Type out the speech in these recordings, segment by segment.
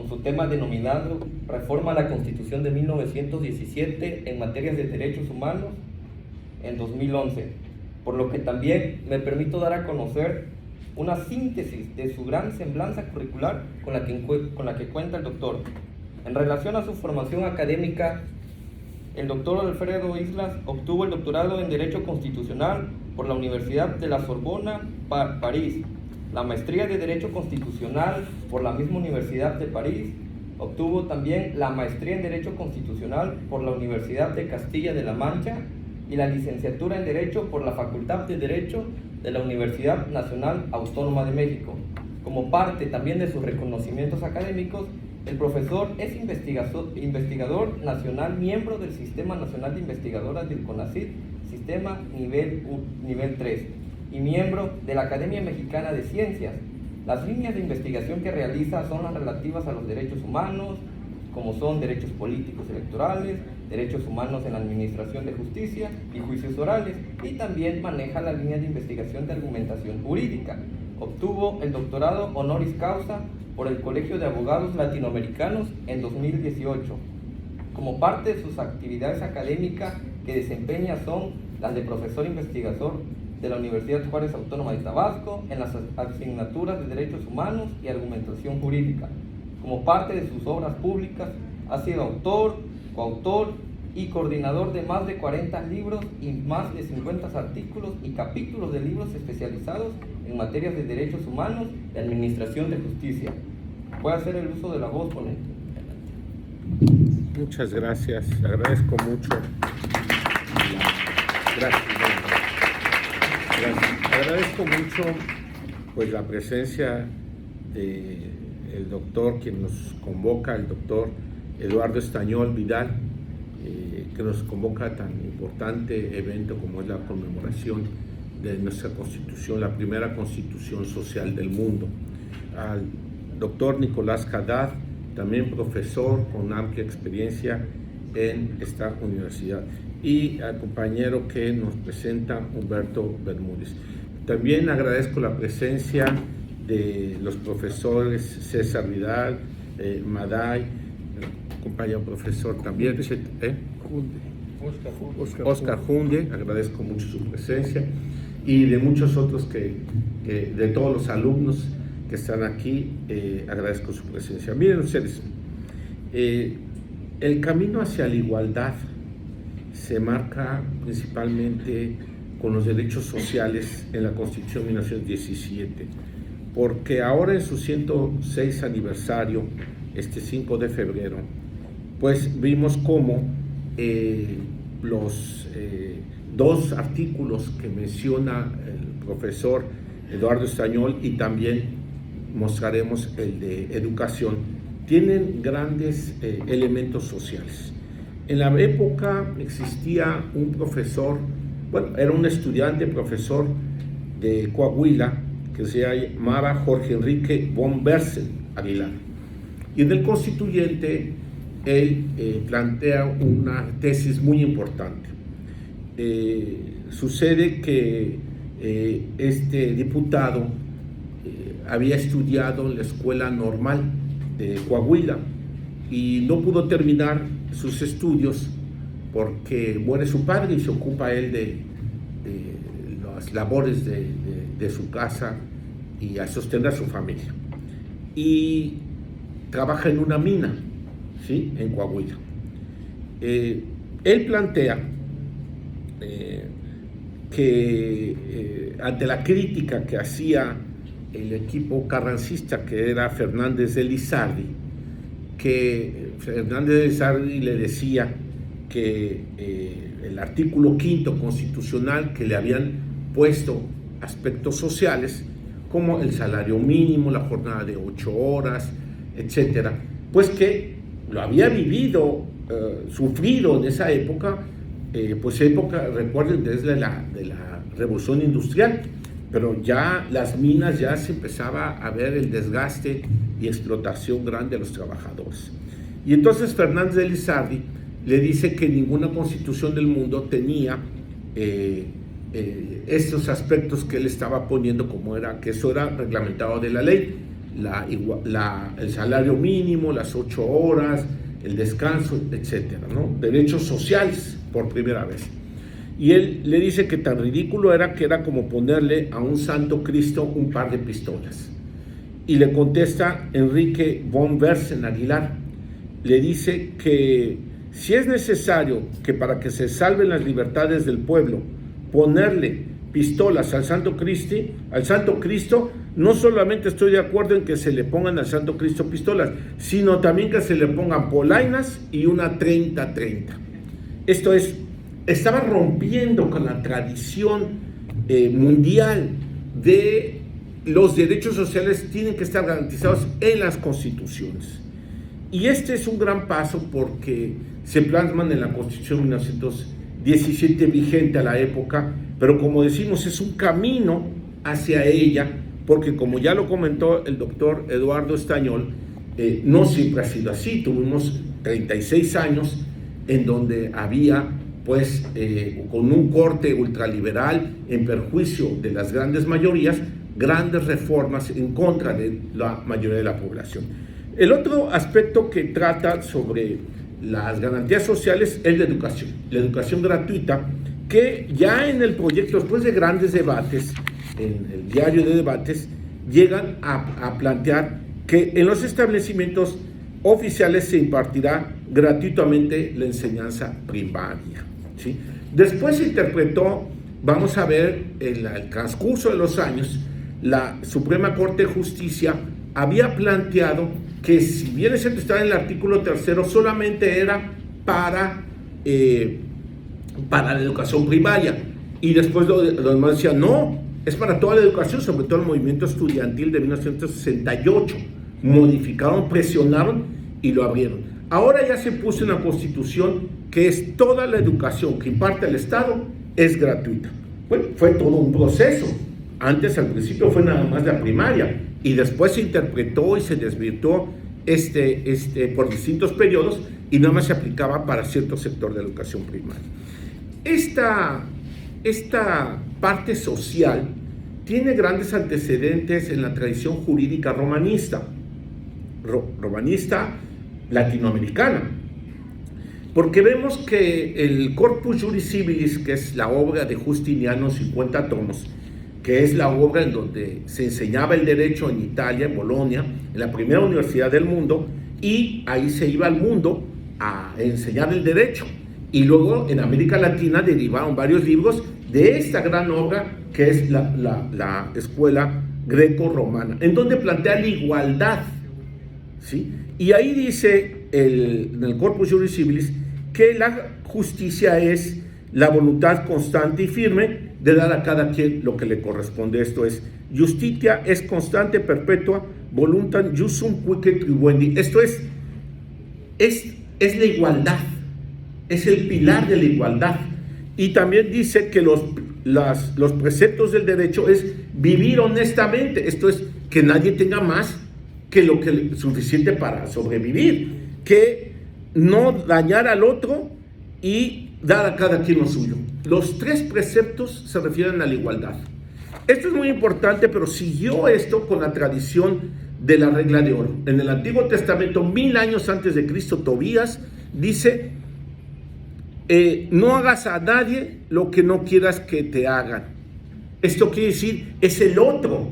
con su tema denominado Reforma a la Constitución de 1917 en materias de derechos humanos en 2011, por lo que también me permito dar a conocer una síntesis de su gran semblanza curricular con la que cuenta el doctor. En relación a su formación académica, el doctor Alfredo Islas obtuvo el doctorado en Derecho Constitucional por la Universidad de la Sorbona, París, la maestría de Derecho Constitucional por la misma Universidad de París. Obtuvo también la maestría en Derecho Constitucional por la Universidad de Castilla de la Mancha y la licenciatura en Derecho por la Facultad de Derecho de la Universidad Nacional Autónoma de México. Como parte también de sus reconocimientos académicos, el profesor es investigador nacional, miembro del Sistema Nacional de Investigadoras del CONACYT, Sistema nivel 3, y miembro de la Academia Mexicana de Ciencias. Las líneas de investigación que realiza son las relativas a los derechos humanos, como son derechos políticos electorales, derechos humanos en la administración de justicia y juicios orales, y también maneja la línea de investigación de argumentación jurídica. Obtuvo el doctorado honoris causa por el Colegio de Abogados Latinoamericanos en 2018. Como parte de sus actividades académicas que desempeña son las de profesor investigador de la Universidad Juárez Autónoma de Tabasco en las asignaturas de Derechos Humanos y Argumentación Jurídica. Como parte de sus obras públicas, ha sido autor, coautor y coordinador de más de 40 libros y más de 50 artículos y capítulos de libros especializados en materias de derechos humanos y administración de justicia. Puede hacer el uso de la voz, ponente. Muchas gracias, agradezco mucho. Gracias. Agradezco mucho pues la presencia del doctor, quien nos convoca, el doctor Eduardo Estañol Vidal, que nos convoca a tan importante evento como es la conmemoración de nuestra Constitución, la primera Constitución social del mundo. Al doctor Nicolás Haddad, también profesor con amplia experiencia en esta universidad, y al compañero que nos presenta, Humberto Bermúdez. También agradezco la presencia de los profesores César Vidal, Maday, compañero profesor también, Oscar Junde, agradezco mucho su presencia, y de muchos otros de todos los alumnos que están aquí, agradezco su presencia. Miren ustedes, el camino hacia la igualdad se marca principalmente con los derechos sociales en la Constitución de 1917, porque ahora en su 106 aniversario, este 5 de febrero, pues vimos cómo los dos artículos que menciona el profesor Eduardo Estañol, y también mostraremos el de educación, tienen grandes elementos sociales. En la época existía un profesor, bueno, era un estudiante profesor de Coahuila, que se llamaba Jorge Enrique von Bersen Aguilar. Y en el constituyente él plantea una tesis muy importante. Sucede que este diputado había estudiado en la Escuela Normal de Coahuila y no pudo terminar sus estudios porque muere su padre y se ocupa él de las labores de su casa y a sostener a su familia. Y trabaja en una mina, ¿sí?, en Coahuila. Él plantea que ante la crítica que hacía el equipo carrancista, que era Fernández de Lizardi, que Fernández de Lizardi le decía que el artículo 5º constitucional, que le habían puesto aspectos sociales como el salario mínimo, la jornada de 8 horas, etcétera, pues que lo había vivido, sufrido en esa época, recuerden, desde la Revolución Industrial, pero ya las minas, ya se empezaba a ver el desgaste y explotación grande de los trabajadores. Y entonces Fernández de Lizardi le dice que ninguna constitución del mundo tenía estos aspectos que él estaba poniendo, como era que eso era reglamentado de la ley. el salario mínimo, las 8 horas, el descanso, etcétera, ¿no? Derechos sociales por primera vez. Y él le dice que tan ridículo era que era como ponerle a un santo Cristo un par de pistolas. Y le contesta Enrique von Versen Aguilar, le dice que si es necesario que para que se salven las libertades del pueblo ponerle pistolas al Santo Cristo, no solamente estoy de acuerdo en que se le pongan al Santo Cristo pistolas, sino también que se le pongan polainas y una 30-30. Esto es, estaba rompiendo con la tradición mundial de los derechos sociales tienen que estar garantizados en las constituciones. Y este es un gran paso porque se plasman en la Constitución de 1917 vigente a la época, pero como decimos es un camino hacia ella, porque como ya lo comentó el doctor Eduardo Estañol, no siempre ha sido así. Tuvimos 36 años en donde había pues con un corte ultraliberal en perjuicio de las grandes mayorías, grandes reformas en contra de la mayoría de la población. El otro aspecto que trata sobre las garantías sociales es la educación gratuita, que ya en el proyecto, después de grandes debates, en el diario de debates, llegan a plantear que en los establecimientos oficiales se impartirá gratuitamente la enseñanza primaria, ¿sí? Después se interpretó, vamos a ver, en el transcurso de los años, la Suprema Corte de Justicia había planteado que si bien es cierto estaba en el artículo 3, solamente era para la educación primaria, y después los demás decían no, es para toda la educación, sobre todo el movimiento estudiantil de 1968, modificaron, presionaron y lo abrieron. Ahora ya se puso en la Constitución que es toda la educación que imparte el Estado es gratuita. Bueno, fue todo un proceso. Antes, al principio, fue nada más la primaria, y después se interpretó y se desvirtuó por distintos periodos, y nada más se aplicaba para cierto sector de la educación primaria. Esta parte social tiene grandes antecedentes en la tradición jurídica romanista latinoamericana, porque vemos que el Corpus Juris Civilis, que es la obra de Justiniano, 50 tomos, que es la obra en donde se enseñaba el derecho en Italia, en Bolonia, en la primera universidad del mundo, y ahí se iba al mundo a enseñar el derecho. Y luego en América Latina derivaron varios libros de esta gran obra que es la escuela greco-romana, en donde plantea la igualdad, ¿sí? Y ahí dice en el Corpus Juris Civilis que la justicia es la voluntad constante y firme de dar a cada quien lo que le corresponde. Esto es, justitia es constante, perpetua, voluntas jusum quique tribuendi. Esto es la igualdad, es el pilar de la igualdad. Y también dice que los preceptos del derecho es vivir honestamente. Esto es, que nadie tenga más que lo que suficiente para sobrevivir, que no dañar al otro y dar a cada quien lo suyo. Los 3 preceptos se refieren a la igualdad. Esto es muy importante, pero siguió esto con la tradición de la regla de oro. En el Antiguo Testamento, 1000 años antes de Cristo, Tobías dice: no hagas a nadie lo que no quieras que te hagan. Esto quiere decir, es el otro,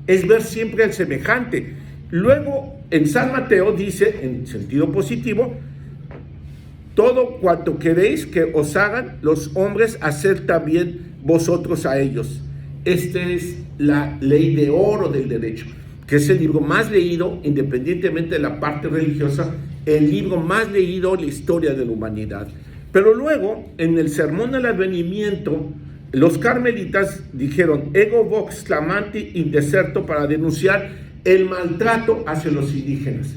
es ver siempre al semejante. Luego, en San Mateo dice, en sentido positivo: todo cuanto queréis que os hagan los hombres, haced también vosotros a ellos. Esta es la ley de oro del derecho, que es el libro más leído, independientemente de la parte religiosa, el libro más leído en la historia de la humanidad. Pero luego, en el Sermón del Advenimiento, los carmelitas dijeron ego vox clamanti in deserto, para denunciar el maltrato hacia los indígenas.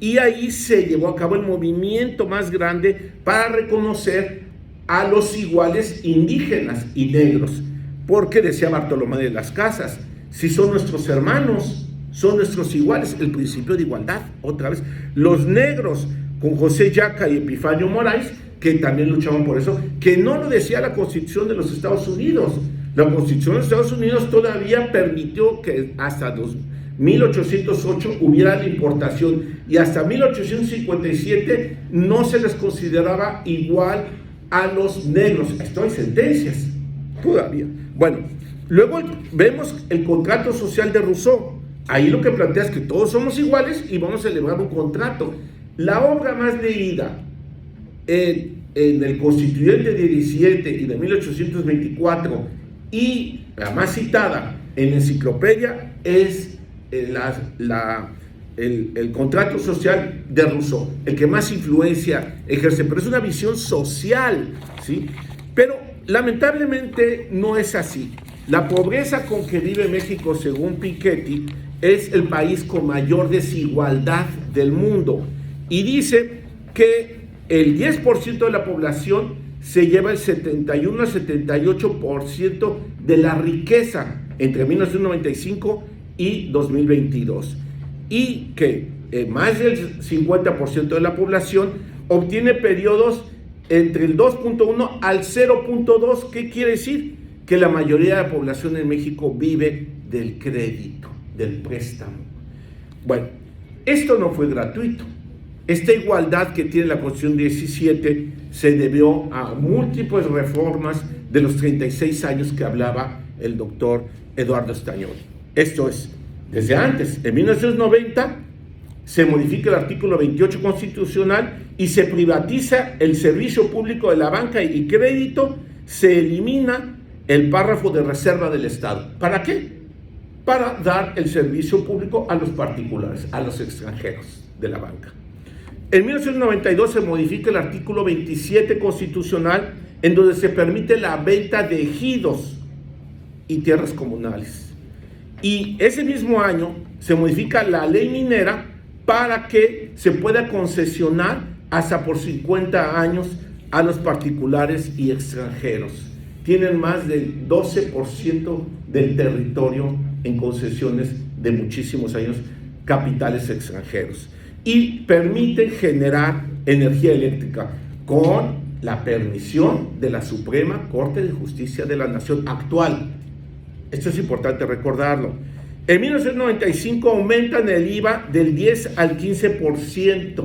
Y ahí se llevó a cabo el movimiento más grande para reconocer a los iguales indígenas y negros, porque decía Bartolomé de las Casas: si son nuestros hermanos, son nuestros iguales. El principio de igualdad, otra vez. Los negros, con José Yaca y Epifanio Moraes, que también luchaban por eso, que no lo decía la Constitución de los Estados Unidos. La Constitución de los Estados Unidos todavía permitió que hasta 1808 hubiera la importación y hasta 1857 no se les consideraba igual a los negros. Esto hay sentencias todavía. Bueno, luego vemos el contrato social de Rousseau. Ahí lo que plantea es que todos somos iguales y vamos a celebrar un contrato. La obra más leída en el Constituyente de 17 y de 1824 y la más citada en la enciclopedia es el contrato social de Rousseau, el que más influencia ejerce, pero es una visión social, ¿sí? Pero lamentablemente no es así. La pobreza con que vive México, según Piketty, es el país con mayor desigualdad del mundo y dice que el 10% de la población se lleva el 71 al 78% de la riqueza entre 1995 y 2022 y que más del 50% de la población obtiene periodos entre el 2.1 al 0.2. ¿Qué quiere decir? Que la mayoría de la población en México vive del crédito, del préstamo. Bueno, esto no fue gratuito. Esta igualdad que tiene la Constitución 17 se debió a múltiples reformas de los 36 años que hablaba el doctor Eduardo Stagnoli. Esto es, desde antes, en 1990, se modifica el artículo 28 constitucional y se privatiza el servicio público de la banca y crédito, se elimina el párrafo de reserva del Estado. ¿Para qué? Para dar el servicio público a los particulares, a los extranjeros de la banca. En 1992 se modifica el artículo 27 constitucional en donde se permite la venta de ejidos y tierras comunales. Y ese mismo año se modifica la ley minera para que se pueda concesionar hasta por 50 años a los particulares y extranjeros. Tienen más del 12% del territorio en concesiones de muchísimos años, capitales extranjeros. Y permiten generar energía eléctrica con la permisión de la Suprema Corte de Justicia de la Nación actual. Esto es importante recordarlo. En 1995 aumentan el IVA del 10 al 15%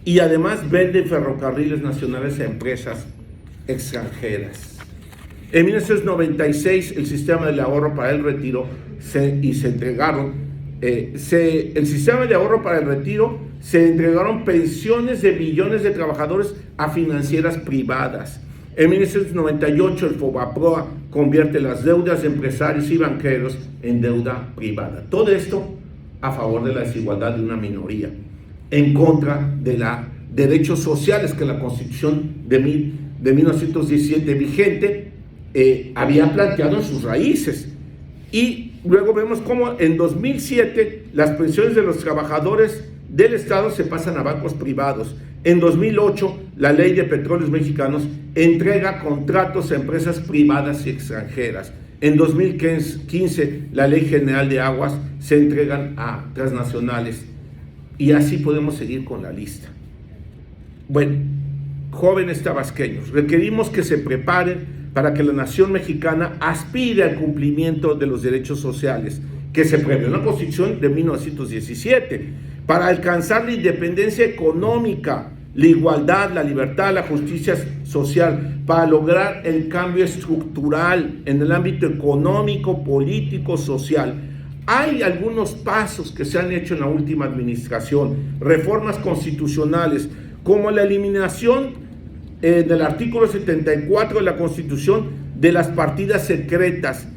y además venden ferrocarriles nacionales a empresas extranjeras. En 1996 el sistema de ahorro para el retiro el sistema de ahorro para el retiro se entregaron pensiones de millones de trabajadores a financieras privadas. En 1998 el FOBAPROA convierte las deudas de empresarios y banqueros en deuda privada. Todo esto a favor de la desigualdad de una minoría, en contra de los derechos sociales que la Constitución de 1917 vigente había planteado en sus raíces. Y luego vemos cómo en 2007 las pensiones de los trabajadores del Estado se pasan a bancos privados. En 2008 la Ley de Petróleos Mexicanos entrega contratos a empresas privadas y extranjeras. En 2015 la Ley General de Aguas se entregan a transnacionales. Y así podemos seguir con la lista. Bueno, jóvenes tabasqueños, requerimos que se preparen para que la nación mexicana aspire al cumplimiento de los derechos sociales que se previó en la Constitución de 1917, para alcanzar la independencia económica, la igualdad, la libertad, la justicia social, para lograr el cambio estructural en el ámbito económico, político, social. Hay algunos pasos que se han hecho en la última administración, reformas constitucionales, como la eliminación del artículo 74 de la Constitución de las partidas secretas,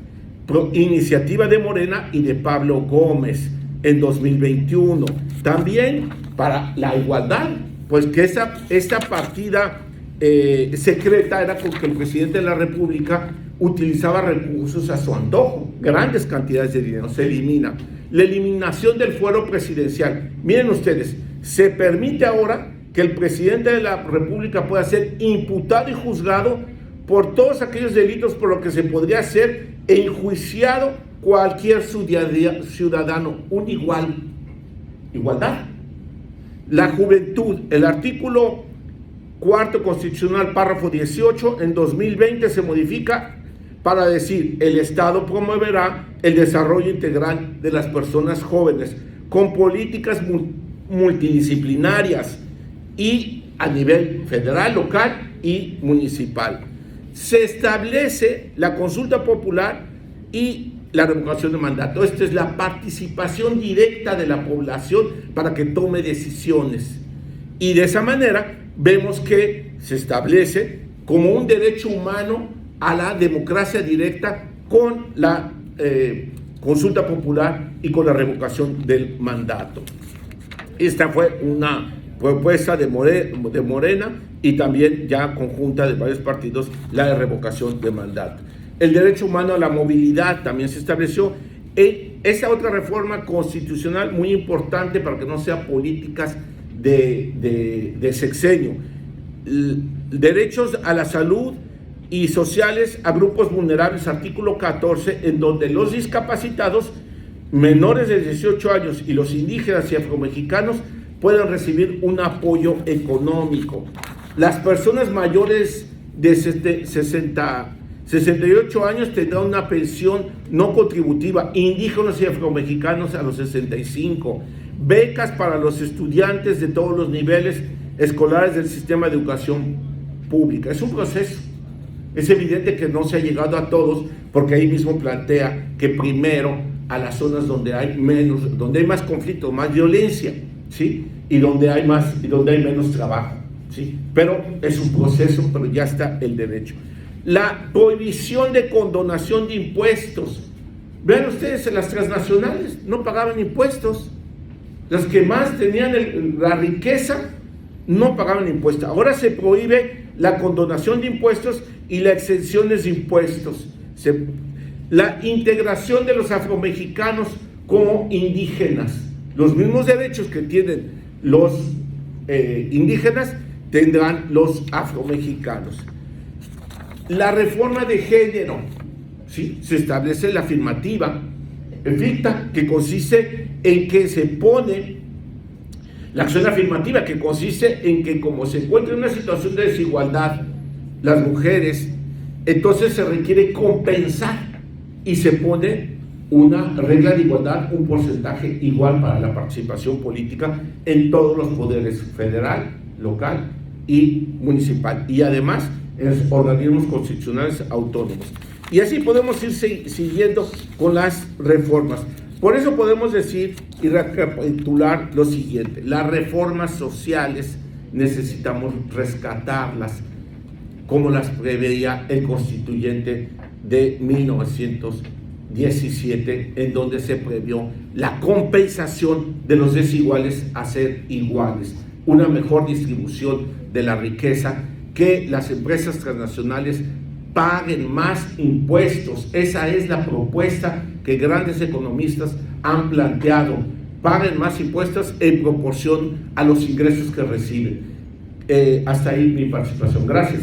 iniciativa de Morena y de Pablo Gómez en 2021. También para la igualdad, pues que esta partida secreta era porque el presidente de la República utilizaba recursos a su antojo, grandes cantidades de dinero. Se elimina. La eliminación del fuero presidencial. Miren ustedes, se permite ahora que el presidente de la República pueda ser imputado y juzgado por todos aquellos delitos por los que se podría ser enjuiciado cualquier ciudadano. Igualdad. La juventud, el artículo 4 constitucional, párrafo 18, en 2020 se modifica para decir: el Estado promoverá el desarrollo integral de las personas jóvenes con políticas multidisciplinarias y a nivel federal, local y municipal. Se establece la consulta popular y la revocación de mandato. Esta es la participación directa de la población para que tome decisiones. Y de esa manera vemos que se establece como un derecho humano a la democracia directa con la consulta popular y con la revocación del mandato. Esta fue una propuesta de Morena y también ya conjunta de varios partidos, la de revocación de mandato. El derecho humano a la movilidad también se estableció. Esa otra reforma constitucional muy importante para que no sea políticas de sexenio. Derechos a la salud y sociales a grupos vulnerables, artículo 14, en donde los discapacitados menores de 18 años y los indígenas y afromexicanos puedan recibir un apoyo económico. Las personas mayores de 68 años tendrán una pensión no contributiva, indígenas y afromexicanos a los 65, becas para los estudiantes de todos los niveles escolares del sistema de educación pública. Es un proceso. Es evidente que no se ha llegado a todos, porque ahí mismo plantea que primero a las zonas donde hay más conflicto, más violencia, ¿sí? Y donde hay menos trabajo, ¿sí? Pero es un proceso, pero ya está el derecho. La prohibición de condonación de impuestos. Vean ustedes, en las transnacionales no pagaban impuestos. Las que más tenían la riqueza no pagaban impuestos. Ahora se prohíbe la condonación de impuestos y las exenciones de impuestos. La integración de los afromexicanos como indígenas. Los mismos derechos que tienen los indígenas tendrán los afromexicanos. La reforma de género, ¿sí? Se establece la afirmativa ficta, que consiste en que se pone la acción afirmativa, que consiste en que como se encuentra en una situación de desigualdad las mujeres, entonces se requiere compensar y se pone una regla de igualdad, un porcentaje igual para la participación política en todos los poderes federal, local y municipal, y además en los organismos constitucionales autónomos. Y así podemos ir siguiendo con las reformas. Por eso podemos decir y recapitular lo siguiente: las reformas sociales necesitamos rescatarlas como las preveía el constituyente de 1917, en donde se previó la compensación de los desiguales a ser iguales, una mejor distribución de la riqueza, que las empresas transnacionales paguen más impuestos. Esa es la propuesta que grandes economistas han planteado: paguen más impuestos en proporción a los ingresos que reciben. Hasta ahí mi participación. Gracias.